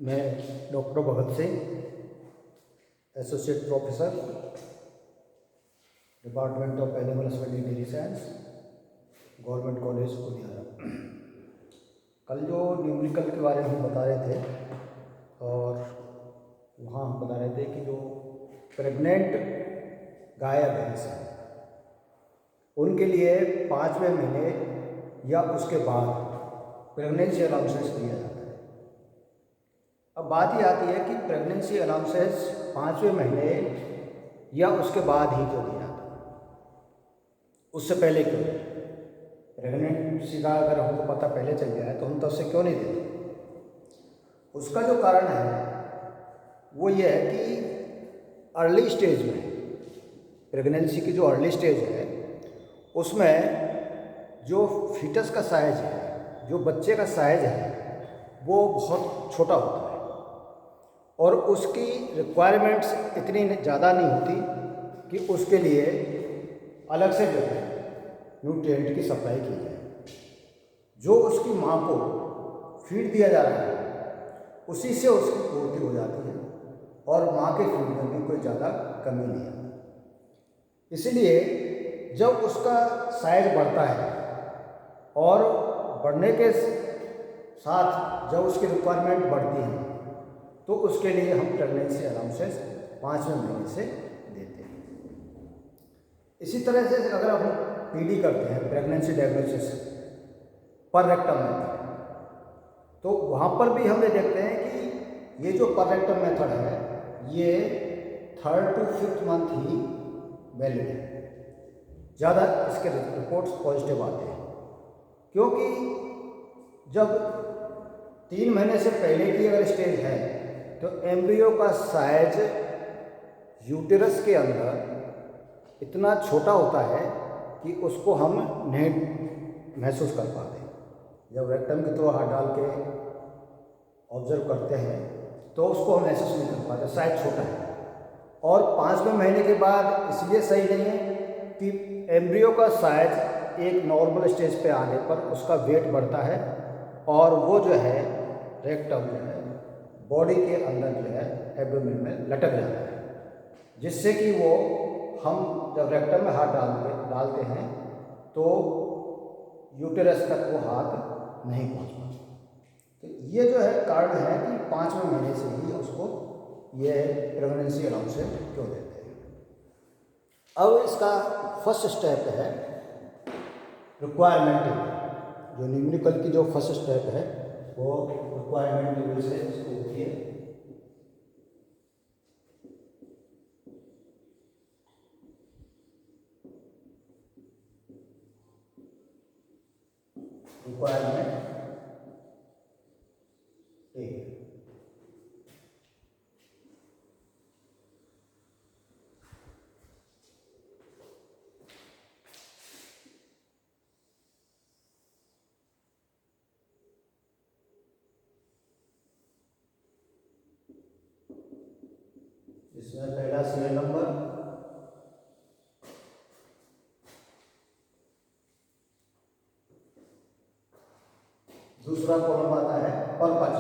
मैं doctor Bhagat Singh, associate professor, department of animal husbandry science, government college Puniyara. कल जो numerical के बारे में हम बता रहे थे और वहाँ हम बता रहे थे कि जो प्रेग्नेंट गाय या भैंस हैं उनके लिए 5वें महीने या उसके बाद प्रेगनेंसी अलाउंसेस दिया जाता है। अब बात ये आती है कि प्रेगनेंसी अलाउंसेस 5वें महीने या उसके बाद ही क्यों दिया जाता है, उससे पहले क्यों? प्रेगनेंसी का अगर हमको पता पहले चल गया है तो हम तो उससे क्यों नहीं देते? उसका जो कारण है वो ये है कि अर्ली स्टेज में, प्रेगनेंसी की जो अर्ली स्टेज है उसमें जो फीटस का साइज है, जो बच्चे का साइज है वो बहुत छोटा होता है और उसकी रिक्वायरमेंट्स इतनी ज़्यादा नहीं होती कि उसके लिए अलग से जो है न्यूट्रिएंट की सप्लाई की जाए। जो उसकी माँ को फीड दिया जा रहा है उसी से उसकी पूर्ति हो जाती है और माँ के फीड में भी कोई ज़्यादा कमी नहीं आती। इसलिए जब उसका साइज बढ़ता है और बढ़ने के साथ जब उसकी रिक्वायरमेंट बढ़ती है तो उसके लिए हम प्रेगनेंसी अलाउंसेस 5वें महीने से देते हैं। इसी तरह से अगर हम पीडी करते हैं, प्रेगनेंसी डायग्नोसिस पर रेक्टम मेथड, तो वहाँ पर भी हम ये देखते हैं कि ये जो पर रेक्टम मेथड है ये 3rd to 5th month he valid है। ज़्यादा इसके रिपोर्ट्स पॉजिटिव आते हैं क्योंकि जब 3 महीने से पहले की अगर स्टेज है तो एम्ब्रियो का साइज यूटेरस के अंदर इतना छोटा होता है कि उसको हम नहीं महसूस कर पाते। जब रेक्टम की तरफ हाथ डाल के ऑब्जर्व करते हैं तो उसको हम महसूस नहीं कर पाते, साइज छोटा है। और 5वें महीने के बाद इसलिए सही नहीं है कि एम्ब्रियो का साइज एक नॉर्मल स्टेज पे आने पर उसका वेट बढ़ता है और वो जो है रेक्टम जो है बॉडी के अंदर जो है एब्डोमेन में लटक जाता है, जिससे कि वो हम जब रेक्टम में हाथ डालते हैं तो यूटेरस तक वो हाथ नहीं पहुंच पाता। तो ये जो है कारण है कि 5वें महीने से ही उसको ये प्रेगनेंसी अलाउंसेस क्यों देते हैं। अब इसका फर्स्ट स्टेप है रिक्वायरमेंट टेबल। जो न्यूमेरिकल की जो फर्स्ट स्टेप है वो रिक्वायरमेंट टेबल से इसको होती है। रिक्वायरमेंट टेबल इसमें पहला सीरियल नंबर, दूसरा कॉलम आता है पर्पज।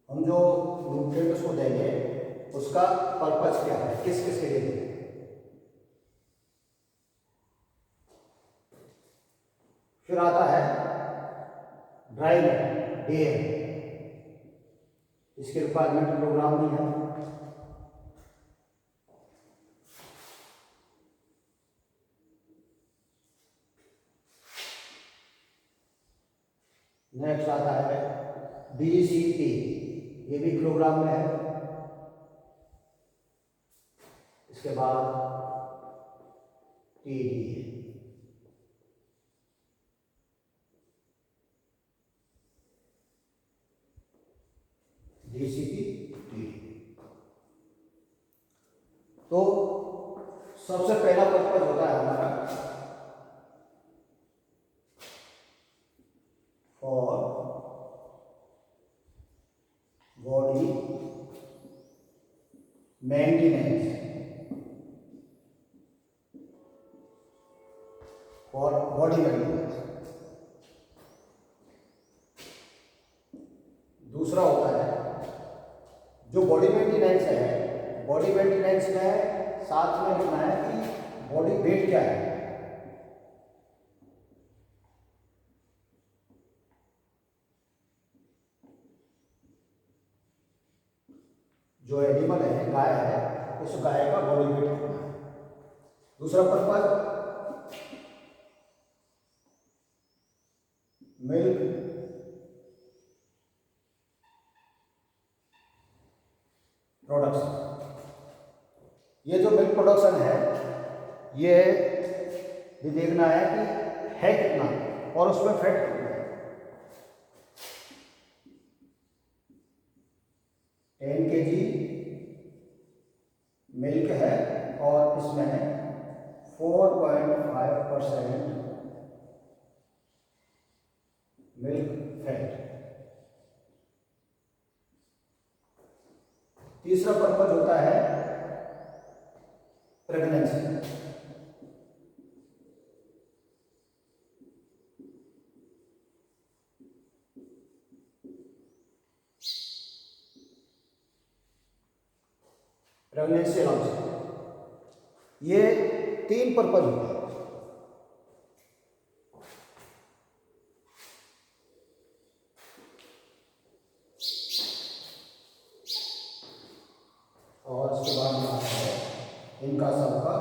हम जो न्यूट्रिएंट उसको देंगे उसका पर्पज क्या है, किस किस के लिए देंगे। फिर आता है ड्राई मैटर, डीएम, इसके रिक्वायरमेंट प्रोग्राम भी है। नेक्स्ट आता है बीसीटी, ये भी प्रोग्राम में है। इसके बाद टीडी, डीसीटी, टीडी। तो सबसे पहला पर्पज होता है हमारा for body maintenance, for body maintenance. Body maintenance में साथ में लिखना है कि बॉडी वेट क्या है। जो एनिमल है, गाय है, उस गाय का बॉडी वेट कितना है। दूसरा पर्पज मिल्क प्रोडक्शन। ये जो मिल्क प्रोडक्शन है ये भी देखना है कि है कितना और उसमें फैट कितना है। 10 kg मिल्क है और इसमें 4.5% मिल्क फैट। तीसरा पर्पज होता है प्रेगनेंसी। प्रेगनेंसी अलाउंस, ये 3 पर्पज होते हैं। और इसके बाद आता है इनका सबका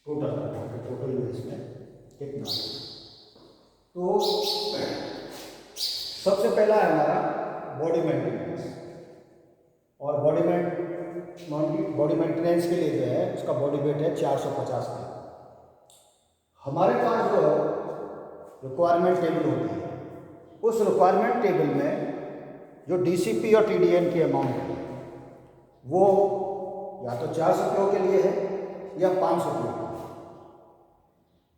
टोटल इसमें कितना। तो सबसे पहला है हमारा बॉडी मेंटेनेंस। और बॉडी मेंटेनेंस के लिए जो है उसका बॉडी वेट है 450 किलो। हमारे पास जो रिक्वायरमेंट टेबल होती है उस रिक्वायरमेंट टेबल में जो डीसीपी और टीडीएन की अमाउंट है वो या तो 400 किलो के लिए है या 500 किलो के लिए।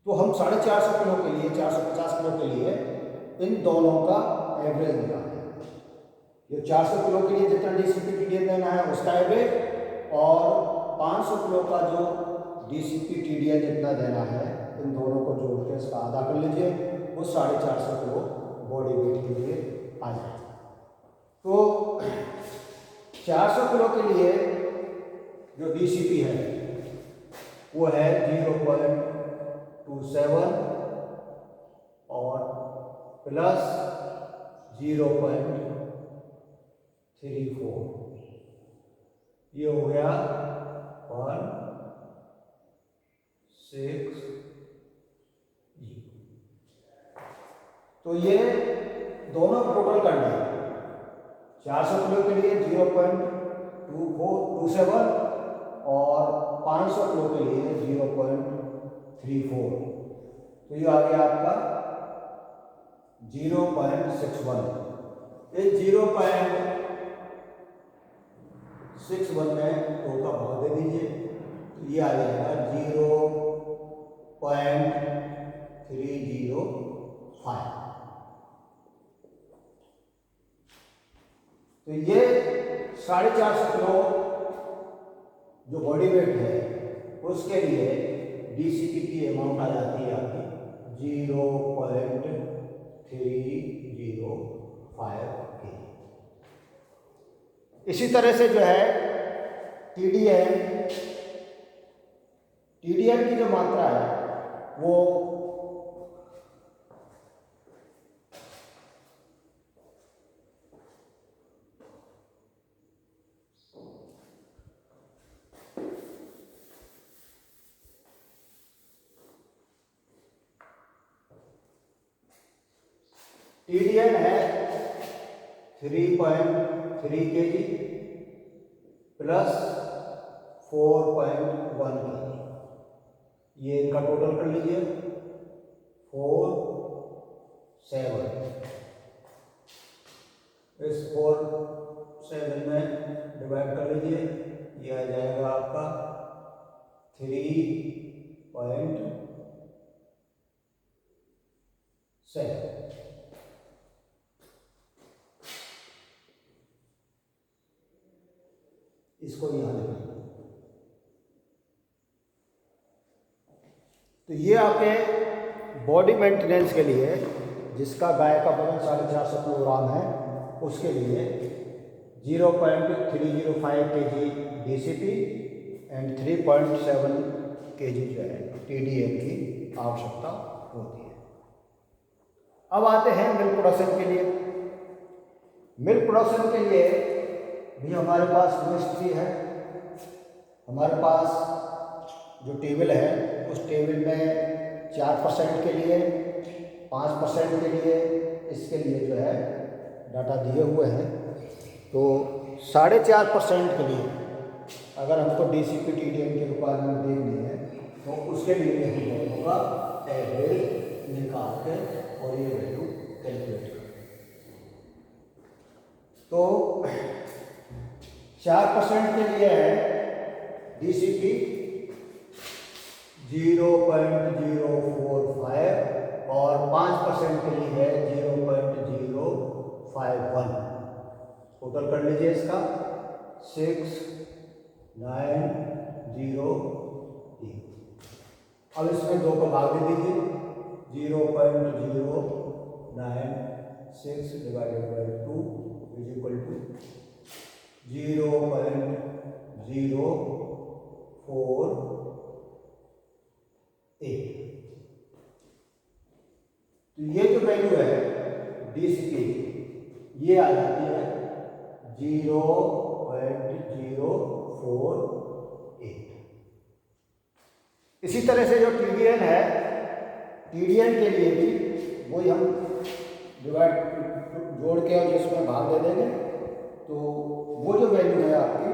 तो हम 450 किलो के लिए, 450 किलो के लिए इन दोनों का एवरेज निकालते हैं। ये 400 किलो के लिए जितना डीसीपी टीडीएन देना है उसका एवरेज और 500 किलो का जो डीसीपी टीडीएन जितना देना है इन दोनों को जोड़ के इसका आधा कर लीजिए, वो 450 किलो बॉडी वेट के लिए आ जाएगा। तो 400 किलो के लिए जो डीसीपी है वो है 0.27 और प्लस 0.34। ये हो गया 160। तो ये दोनों टोटल करना है। 400 किलो के लिए 0.27 और 500 किलो के लिए 0.34। तो ये आ गया आपका 0.61। इस 0.61 में 2 का भाग दे दीजिए तो ये आ जाएगा 0.305। तो ये 450 किलो जो बॉडी वेट है उसके लिए डीसीपी की अमाउंट आ जाती है आपकी 0.305 के। इसी तरह से जो है टीडीएन की जो मात्रा है वो टीडीएन है 3.3 kg प्लस 4.1 kg। ये इनका टोटल कर लीजिए 47। इस 47 में डिवाइड कर लीजिए, ये आ जाएगा आपका 3.7। इसको यहाँ लिखिए। तो ये आपके बॉडी मेंटेनेंस के लिए जिसका गाय का वजन 450 किलोग्राम है उसके लिए 0.305 kg DCP एंड 3.7 kg जो है TDN की आवश्यकता होती है। अब आते हैं मिल्क प्रोडक्शन के लिए। मिल्क प्रोडक्शन के लिए भी हमारे पास केमिस्ट्री है। हमारे पास जो टेबल है उस टेबल में 4% के लिए, 5% के लिए, इसके लिए जो है डाटा दिए हुए हैं। तो 4.5% के लिए अगर हमको DCP TDN की रिक्वायरमेंट देखनी है तो उसके लिए हम दोनों का एवरेज निकाल के और ये वैल्यू कैलकुलेट करें। तो 4% के लिए है DCP 0.045 और 5% के लिए है 0.051। टोटल कर लीजिए इसका 6,9,0,3। अब इसमें 2 को भाग दे दीजिए। 0.096 divided by 2 is equal to 0.048। तो ये जो वैल्यू है DCP ये आ जाती है 0.048। इसी तरह से जो TDN है, TDN के लिए भी वही हम डिवाइड जोड़ के और जिसमें भाग दे देंगे तो वो जो वैल्यू है आपकी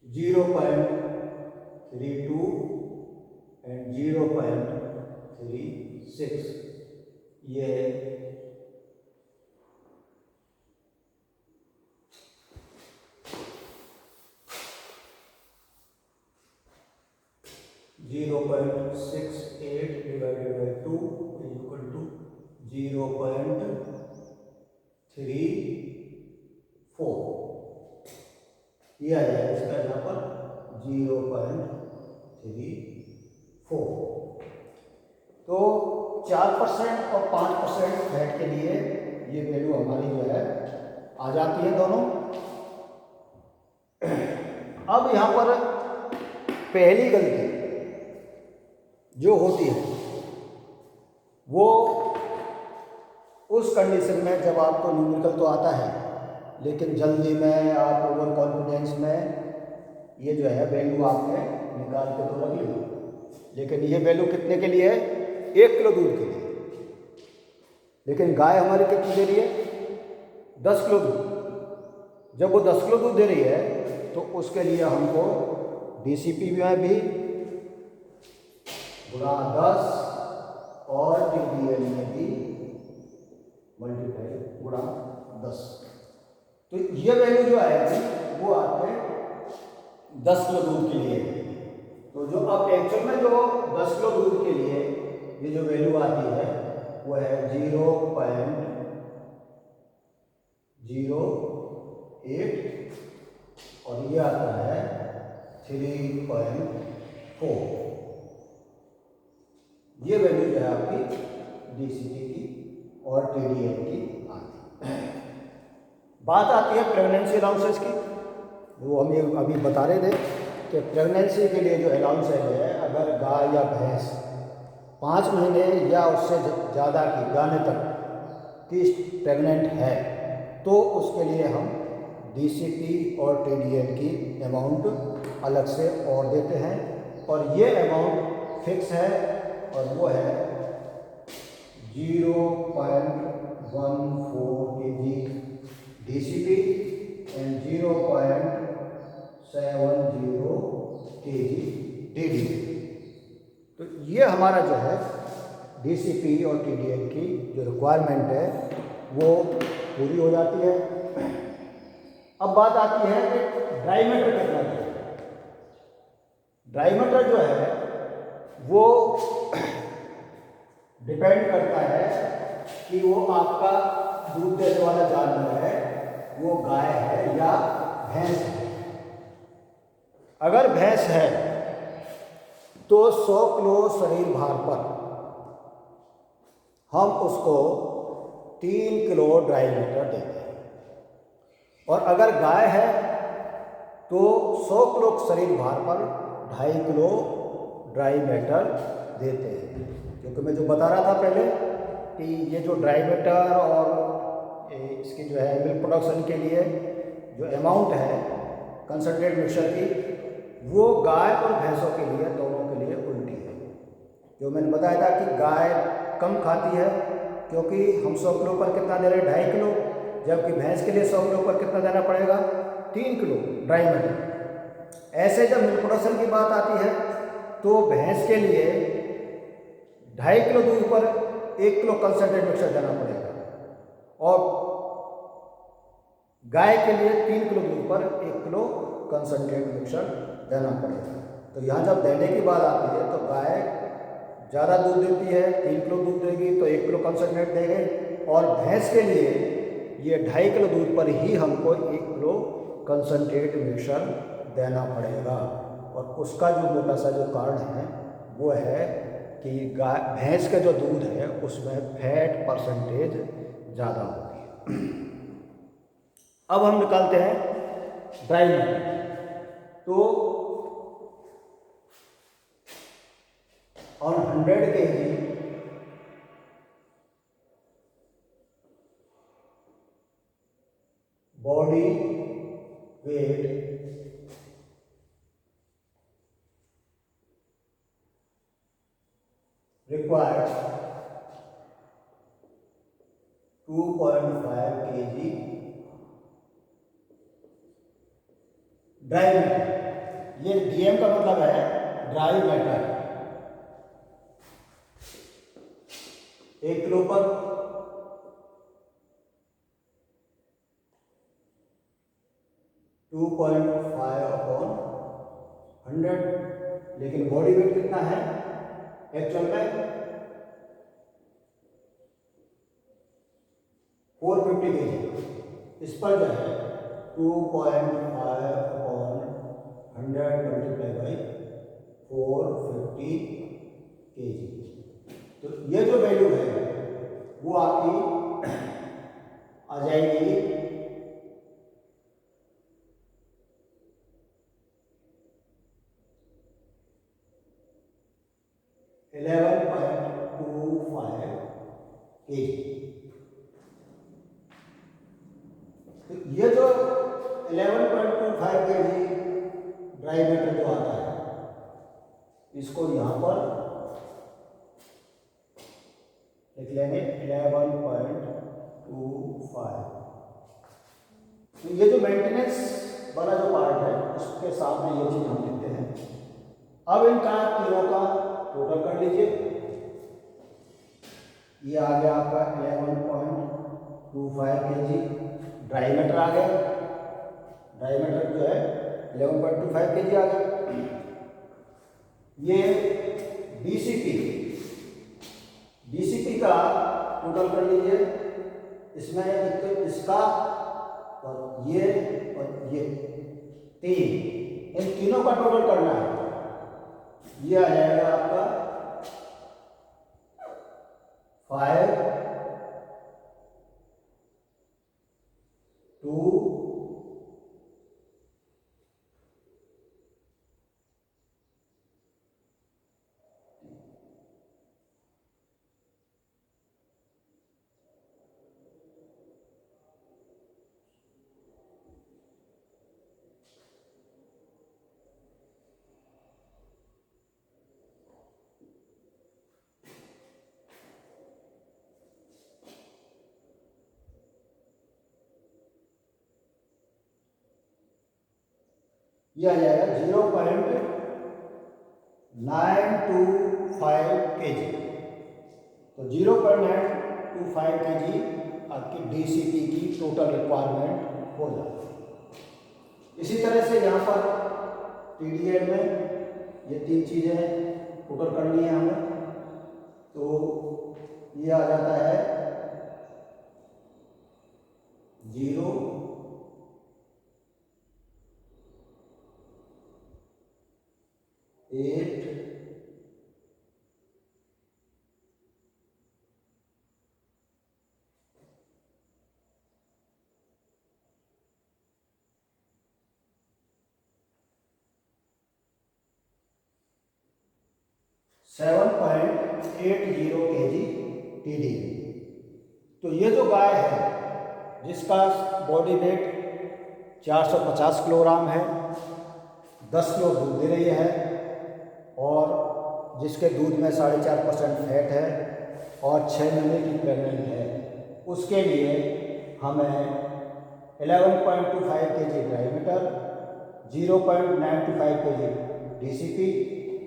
0.32 एंड 0.36 ये 0.68 divided by 2 is equal to 0.34। ये आ जाएगा इसका यहाँ पर 0.34। तो 4% और 5% फैट के लिए ये वैल्यू हमारी जो है आ जाती है दोनों। अब यहाँ पर पहली गलती जो होती है वो उस कंडीशन में जब आपको न्यूमेरिकल तो आता है लेकिन जल्दी में आप ओवर कॉन्फिडेंस में ये जो है वैल्यू आपने निकाल के तो रख ली, लेकिन ये वैल्यू कितने के लिए है? 1 किलो दूध के लिए। लेकिन गाय हमारी कितनी दे रही है? 10 किलो दूध। जब वो 10 किलो दूध दे रही है तो उसके लिए हमको DCP में भी गुणा 10 और TDN में भी मल्टीप्लाई गुणा 10। तो ये वैल्यू जो आएगी वो आपके 10 किलो दूध के लिए। तो जो अब एक्चुअल में जो 10 किलो दूध के लिए ये जो वैल्यू आती है वो है 0.08 और ये आता है 3.4। ये वैल्यू जो है आपकी DCP की और TDN की आती है। बात आती है प्रेगनेंसी अलाउंसेस की। वो हम ये अभी बता रहे थे कि प्रेगनेंसी के लिए जो अलाउंस है अगर गाय या भैंस 5 महीने या उससे ज़्यादा की जाने तक की प्रेग्नेंट है तो उसके लिए हम DCP और TDN की अमाउंट अलग से और देते हैं और ये अमाउंट फिक्स है और वो है 0.14 kg DCP and 0.70 kg TDN। तो ये हमारा जो है DCP और TDN की जो रिक्वायरमेंट है वो पूरी हो जाती है। अब बात आती है कि ड्राई मैटर कितना चाहिए। ड्राई मैटर जो है वो डिपेंड करता है कि वो आपका दूध देने वाला जानवर है वो गाय है या भैंस है। अगर भैंस है तो 100 किलो शरीर भार पर हम उसको 3 किलो ड्राई मैटर देते हैं। और अगर गाय है तो 100 किलो शरीर भार पर 2.5 किलो ड्राई मैटर देते हैं। क्योंकि मैं जो बता रहा था पहले कि ये जो ड्राई मैटर और इसकी जो है मिल्क प्रोडक्शन के लिए जो अमाउंट है कंसनट्रेट मिक्सचर की, वो गाय और भैंसों के लिए, दोनों के लिए उल्टी है। जो मैंने बताया था कि गाय कम खाती है क्योंकि हम 100 किलो पर कितना दे रहे हैं, 2.5 किलो, जबकि भैंस के लिए 100 किलो पर कितना देना पड़ेगा, 3 किलो ड्राई मैटर। ऐसे जब मिल्क प्रोडक्शन की बात आती है तो भैंस के लिए 2.5 किलो दूध पर 1 किलो कंसनट्रेट मिक्सचर देना पड़ेगा और गाय के लिए 3 किलो दूध पर 1 किलो कंसनट्रेट मिक्सचर देना पड़ेगा। तो यहाँ जब देने की बात आती है तो गाय ज़्यादा दूध देती है, 3 किलो दूध देगी तो 1 किलो कंसनट्रेट देगी, और भैंस के लिए ये 2.5 किलो दूध पर ही हमको 1 किलो कंसनट्रेट मिक्सचर देना पड़ेगा। और उसका जो मोटा सा जो कारण है वो है कि गाय भैंस का जो दूध है उसमें फैट परसेंटेज ज़्यादा होती है। अब हम निकालते हैं ड्राई मैटर। तो on 100 kg body weight required 2.5 kg dry matter. ये डीएम का मतलब है ड्राई मैटर। 1 किलो पर 2.5/100, लेकिन बॉडी वेट कितना है एक्चुअल में 450 kg। इस पर जो है 2.5/100 मल्टीप्लाई बाई 450 kg। तो ये जो वैल्यू है वो आपकी आ जाएगी 11.25 kg। तो ये जो 11.25 kg ड्राई मैटर जो आता है, इसको यहां पर लिख लेंगे 11.25। तो ये जो मेंटेनेंस वाला जो पार्ट है उसके साथ में ये चीज हम लिखते हैं। अब इनका तीनों का टोटल कर लीजिए। ये आ गया आपका 11.25 kg ड्राई मैटर आ गया। ड्राई मैटर जो है 11.25 kg आ गया। ये डीसीपी का टोटल कर लीजिए। इसमें एक तो इसका और ये तीन, इन तीनों का टोटल करना है। ये आ जाएगा आपका 5 2 ये आ जाएगा 0.925 kg। तो 0.925 kg आपकी डीसीपी की टोटल रिक्वायरमेंट हो जाती है। इसी तरह से यहाँ पर टीडीएल में ये तीन चीज़ें टोटल करनी है हमें। तो ये आ जाता है 0 8 7.80 kg TDN। तो ये जो गाय है जिसका बॉडी वेट 450 किलोग्राम है, 10 किलो दूध दे रही है और जिसके दूध में 4.5% फैट है और 6 महीने की प्रेग्नेंट है, उसके लिए हमें 11.25 kg dry matter, 0.95 kg DCP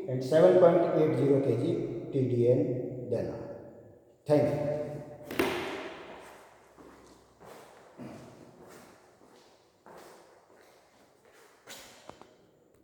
and 7.80 kg TDN देना। Thank you.